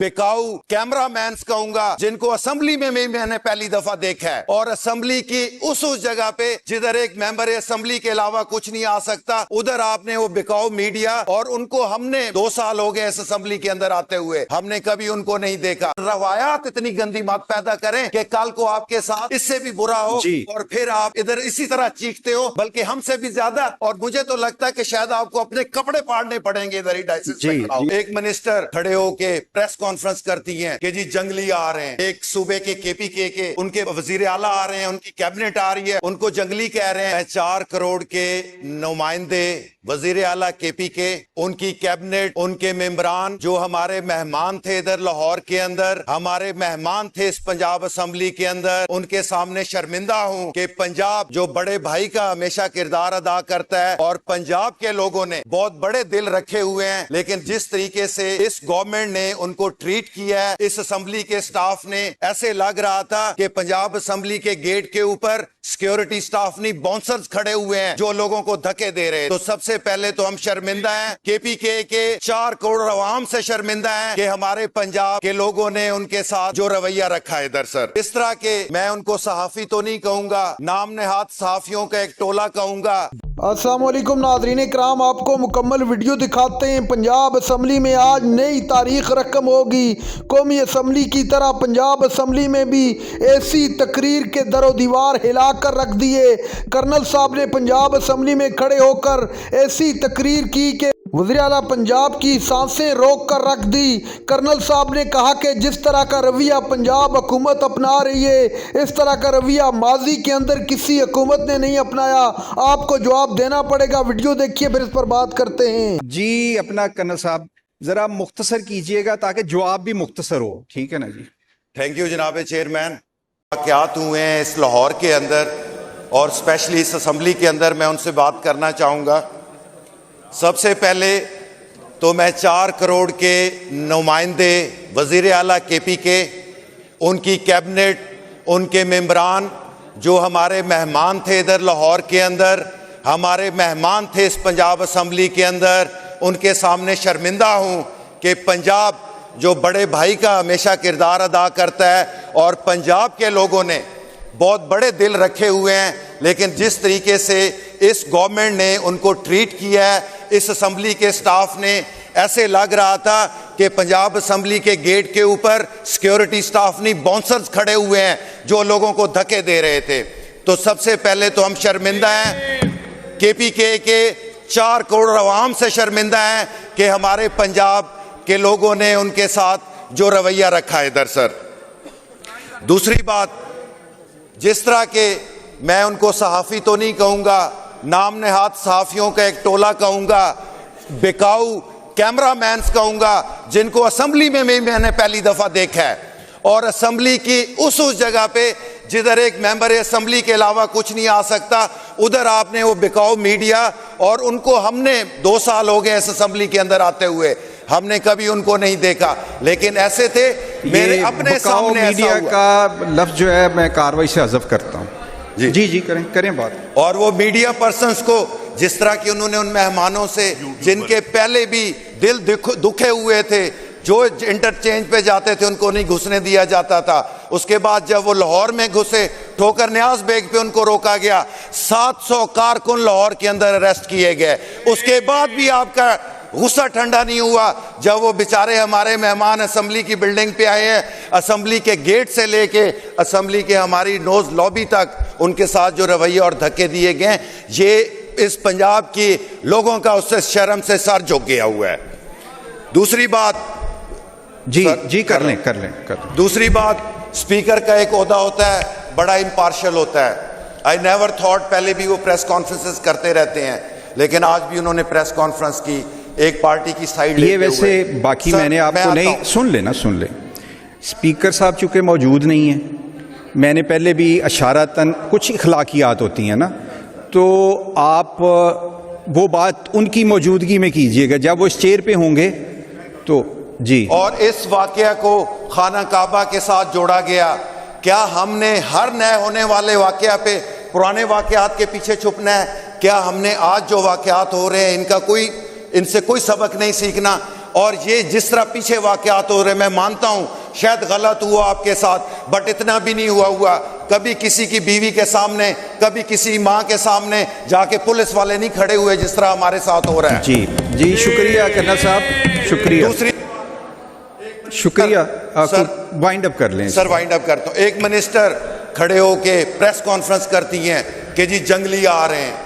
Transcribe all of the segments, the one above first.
बिकाऊ कैमरामैन्स कहूंगा जिनको असेंबली में मैंने पहली दफा देखा है, और असेंबली की उस जगह पे जिधर एक मेंबर असेंबली के अलावा कुछ नहीं आ सकता, उधर आपने वो बिकाऊ मीडिया, और उनको हमने 2 साल हो गए इस असेंबली के अंदर आते हुए, हमने कभी उनको नहीं देखा। रवायात इतनी गंदी मत पैदा करें कि कल को आपके साथ इससे भी बुरा हो और फिर आप इधर इसी तरह चीखते हो, बल्कि हमसे भी ज्यादा। और मुझे तो लगता है कि शायद आपको अपने कपड़े फाड़ने पड़ेंगे इधर ही डायसिस में। एक मिनिस्टर खड़े होके प्रेस कॉन्फ्रेंस करती हैं कि जी जंगली आ रहे हैं, एक सूबे के केपीके के उनके वजीर आला आ रहे हैं, उनकी कैबिनेट आ रही है, उनको जंगली कह रहे हैं। 4 करोड़ के नुमाइंदे, वजीर आला केपीके, उनकी कैबिनेट, उनके मेंबरान जो हमारे मेहमान थे इधर लाहौर के अंदर, हमारे मेहमान थे इस पंजाब असेंबली के अंदर, उनके सामने शर्मिंदा हूं कि पंजाब जो बड़े भाई का हमेशा किरदार अदा करता है, और पंजाब के लोगों ने बहुत बड़े दिल रखे हुए हैं, लेकिन जिस तरीके से इस गवर्नमेंट ने उनको ट्रीट किया है, इस असेंबली के स्टाफ ने, ऐसे लग रहा था कि पंजाब असेंबली के गेट के ऊपर सिक्योरिटी स्टाफ नहीं, बाउंसर्स खड़े हुए हैं जो लोगों को धक्के दे रहे हैं। तो सबसे पहले तो हम शर्मिंदा हैं, केपीके के 4 करोड़ अवाम से शर्मिंदा हैं कि हमारे पंजाब के लोगों ने उनके साथ जो रवैया रखा है इधर। सर, इस तरह के, मैं उनको सहाफी तो नहीं कहूंगा, नाम नेहाद सहाफियों का एक टोला कहूंगा। अस्सलाम वालेकुम नाज़रीन इकराम, आपको मुकम्मल वीडियो दिखाते हैं। पंजाब असम्बली में आज नई तारीख रकम होगी। कौमी असम्बली की तरह पंजाब असम्बली में भी ऐसी तकरीर के दरो दीवार हिला कर रख दिए। कर्नल साहब ने पंजाब असम्बली में खड़े होकर ऐसी तकरीर की कि वज़ीर आला पंजाब की सांसें रोक कर रख दी। कर्नल साहब ने कहा कि जिस तरह का रवैया पंजाब हुकूमत अपना रही है, इस तरह का रवैया माजी के अंदर किसी हुकूमत ने नहीं अपनाया। आपको जवाब देना पड़ेगा। वीडियो देखिए, फिर इस पर बात करते हैं। जी, अपना कर्नल साहब ज़रा मुख्तसर कीजिएगा ताकि जवाब भी मुख्तसर हो, ठीक है ना जी? थैंक यू जनाब चेयरमैन। वाक़यात हुए हैं इस लाहौर के अंदर और स्पेशली इस असेंबली के अंदर, मैं उनसे बात करना चाहूँगा। सबसे पहले तो मैं 4 करोड़ के नुमाइंदे, वजीर आला केपीके, उनकी कैबिनेट, उनके मेंबरान जो हमारे मेहमान थे इधर लाहौर के अंदर, हमारे मेहमान थे इस पंजाब असेंबली के अंदर, उनके सामने शर्मिंदा हूँ कि पंजाब जो बड़े भाई का हमेशा किरदार अदा करता है, और पंजाब के लोगों ने बहुत बड़े दिल रखे हुए हैं, लेकिन जिस तरीके से इस गवर्नमेंट ने उनको ट्रीट किया है, इस असेंबली के स्टाफ ने, ऐसे लग रहा था कि पंजाब असेंबली के गेट के ऊपर सिक्योरिटी स्टाफ नहीं, बाउंसर्स खड़े हुए हैं जो लोगों को धक्के दे रहे थे। तो सबसे पहले तो हम शर्मिंदा हैं, केपीके के 4 करोड़ अवाम से शर्मिंदा हैं कि हमारे पंजाब के लोगों ने उनके साथ जो रवैया रखा है इधर। सर, दूसरी बात, जिस तरह के, मैं उनको सहाफ़ी तो नहीं कहूँगा, नाम नेहाद सहाफ़ियों का एक टोला कहूँगा, बिकाऊ कैमरामैन्स कहूँगा जिनको असेंबली में मैंने पहली दफ़ा देखा है, और असेंबली की उस जगह पे जिधर एक मेंबर असेंबली के अलावा कुछ नहीं आ सकता, उधर आपने वो बिकाऊ मीडिया, और उनको हमने 2 साल हो गए इस असेंबली के अंदर आते हुए, हमने कभी उनको नहीं देखा, लेकिन ऐसे थे मेरे अपने सामने। मीडिया का लफ्ज जो है मैं कार्रवाई से हज़फ करता हूँ। जी जी जी, करें बात। और वो मीडिया पर्सन्स को जिस तरह की उन्होंने उन मेहमानों से जिनके पहले भी दिल दुखे हुए थे, जो इंटरचेंज पे जाते थे उनको नहीं घुसने दिया जाता था, उसके बाद जब वो लाहौर में घुसे, ठोकर न्याज बेग पे उनको रोका गया, 700 कारकुन लाहौर के अंदर अरेस्ट किए गए, उसके बाद भी आपका गुस्सा ठंडा नहीं हुआ जब वो बेचारे हमारे मेहमान असेंबली की बिल्डिंग पे आए हैं, असेंबली के गेट से लेके असेंबली के हमारी नोज लॉबी तक उनके साथ जो रवैया और धक्के दिए गए, ये इस पंजाब की लोगों का उससे शर्म से सर झुक गया हुआ है। दूसरी बात, जी जी कर लें। दूसरी बात, स्पीकर का एक ओहदा होता है, बड़ा इम्पार्शियल होता है। आई नेवर थॉट, पहले भी वो प्रेस कॉन्फ्रेंसेस करते रहते हैं, लेकिन आज भी उन्होंने प्रेस कॉन्फ्रेंस की एक पार्टी की साइड लेते हुए। वैसे बाकी मैंने आपको नहीं, सुन ले। स्पीकर साहब चूंकि मौजूद नहीं है, मैंने पहले भी इशारतन, कुछ इखलाकियात होती हैं ना, तो आप वो बात उनकी मौजूदगी में कीजिएगा जब वो इस चेयर पे होंगे तो। जी, और इस वाकया को खाना काबा के साथ जोड़ा गया। क्या हमने हर नए होने वाले वाकया पे पुराने वाकयात के पीछे छुपना है? क्या हमने आज जो वाकयात हो रहे हैं इनसे कोई सबक नहीं सीखना? اور یہ جس طرح پیچھے واقعات ہو رہے، میں مانتا ہوں شاید غلط ہوا آپ کے ساتھ، بٹ اتنا بھی نہیں ہوا کبھی کسی کی بیوی کے سامنے، کبھی کسی ماں کے سامنے جا کے پولیس والے نہیں کھڑے ہوئے جس طرح ہمارے ساتھ ہو رہا ہے۔ جی شکریہ کرنل صاحب، شکریہ شکریہ۔ سر وائنڈ اپ کر لیں سر، وائنڈ اپ کرتا ہوں۔ ایک منسٹر کھڑے ہو کے پریس کانفرنس کرتی ہیں کہ جی جنگلی آ رہے ہیں۔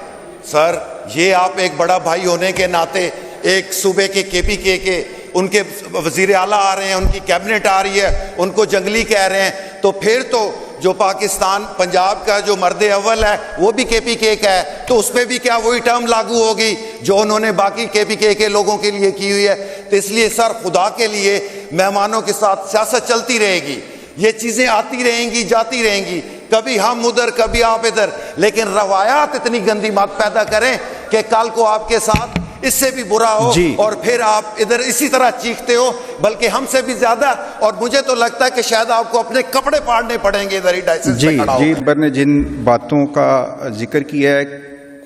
سر یہ آپ ایک بڑا بھائی ہونے کے ناطے، ایک صوبے کے KPK کے ان کے وزیر اعلیٰ آ رہے ہیں، ان کی کیبنٹ آ رہی ہے، ان کو جنگلی کہہ رہے ہیں، تو پھر تو جو پاکستان پنجاب کا جو مرد اول ہے وہ بھی KPK کا ہے، تو اس پہ بھی کیا وہی ٹرم لاگو ہوگی جو انہوں نے باقی KPK کے لوگوں کے لیے کی ہوئی ہے؟ تو اس لیے سر خدا کے لیے مہمانوں کے ساتھ سیاست چلتی رہے گی، یہ چیزیں آتی رہیں گی جاتی رہیں گی، کبھی ہم ادھر کبھی آپ ادھر، لیکن روایات اتنی گندی مت پیدا کریں کہ کل کو آپ کے ساتھ اس سے بھی برا ہو اور پھر آپ ادھر اسی طرح چیختے ہو، بلکہ ہم سے بھی زیادہ۔ اور مجھے تو لگتا ہے کہ شاید آپ کو اپنے کپڑے پھاڑنے پڑیں گے ادھر ہی ڈائسنس پہ کھڑا ہو۔ ممبر نے جن باتوں کا ذکر کیا ہے،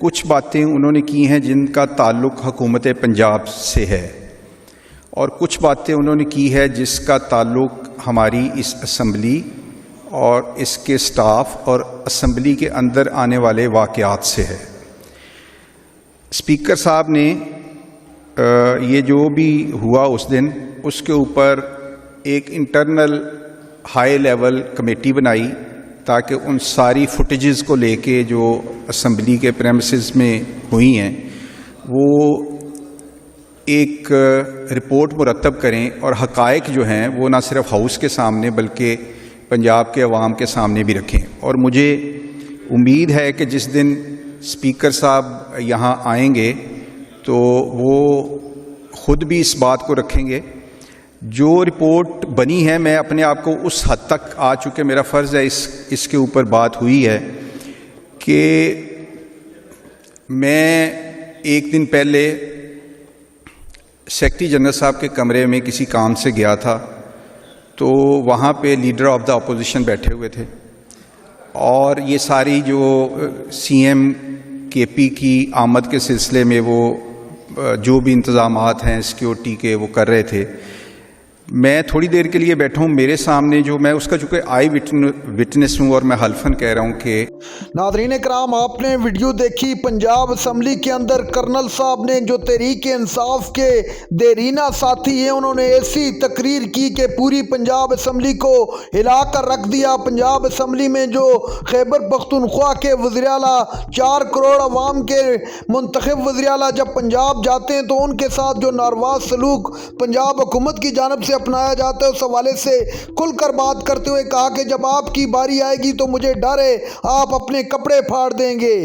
کچھ باتیں انہوں نے کی ہیں جن کا تعلق حکومت پنجاب سے ہے، اور کچھ باتیں انہوں نے کی ہے جس کا تعلق ہماری اس اسمبلی اور اس کے سٹاف اور اسمبلی کے اندر آنے والے واقعات سے ہے۔ اسپیکر صاحب نے یہ جو بھی ہوا اس دن، اس کے اوپر ایک انٹرنل ہائی لیول کمیٹی بنائی تاکہ ان ساری فوٹیجز کو لے کے جو اسمبلی کے پریمیسز میں ہوئی ہیں وہ ایک رپورٹ مرتب کریں، اور حقائق جو ہیں وہ نہ صرف ہاؤس کے سامنے بلکہ پنجاب کے عوام کے سامنے بھی رکھیں۔ اور مجھے امید ہے کہ جس دن اسپیکر صاحب یہاں آئیں گے تو وہ خود بھی اس بات کو رکھیں گے۔ جو رپورٹ بنی ہے، میں اپنے آپ کو اس حد تک آ چکے، میرا فرض ہے اس کے اوپر بات ہوئی ہے کہ میں ایک دن پہلے سیکرٹری جنرل صاحب کے کمرے میں کسی کام سے گیا تھا، تو وہاں پہ لیڈر آف دا اپوزیشن بیٹھے ہوئے تھے، اور یہ ساری جو CM KP کی آمد کے سلسلے میں وہ جو بھی انتظامات ہیں سیکیورٹی کے وہ کر رہے تھے۔ میں تھوڑی دیر کے لیے بیٹھا ہوں، میرے سامنے جو میں اس کا چونکہ آئی وٹنس ہوں اور میں حلفاً کہہ رہا ہوں کہ ناظرین کرام، آپ نے ویڈیو دیکھی پنجاب اسمبلی کے اندر کرنل صاحب نے جو تحریک انصاف کے دیرینہ ساتھی ہیں، انہوں نے ایسی تقریر کی کہ پوری پنجاب اسمبلی کو ہلا کر رکھ دیا۔ پنجاب اسمبلی میں جو خیبر پختونخوا کے وزیر اعلیٰ، 4 کروڑ عوام کے منتخب وزیر اعلیٰ جب پنجاب جاتے ہیں تو ان کے ساتھ جو ناروا سلوک پنجاب حکومت کی جانب سے اپنایا جاتا ہے، اس حوالے سے کھل کر بات کرتے ہوئے کہا کہ جب آپ کی باری آئے گی تو مجھے ڈر ہے آپ اپنے کپڑے پھاڑ دیں گے۔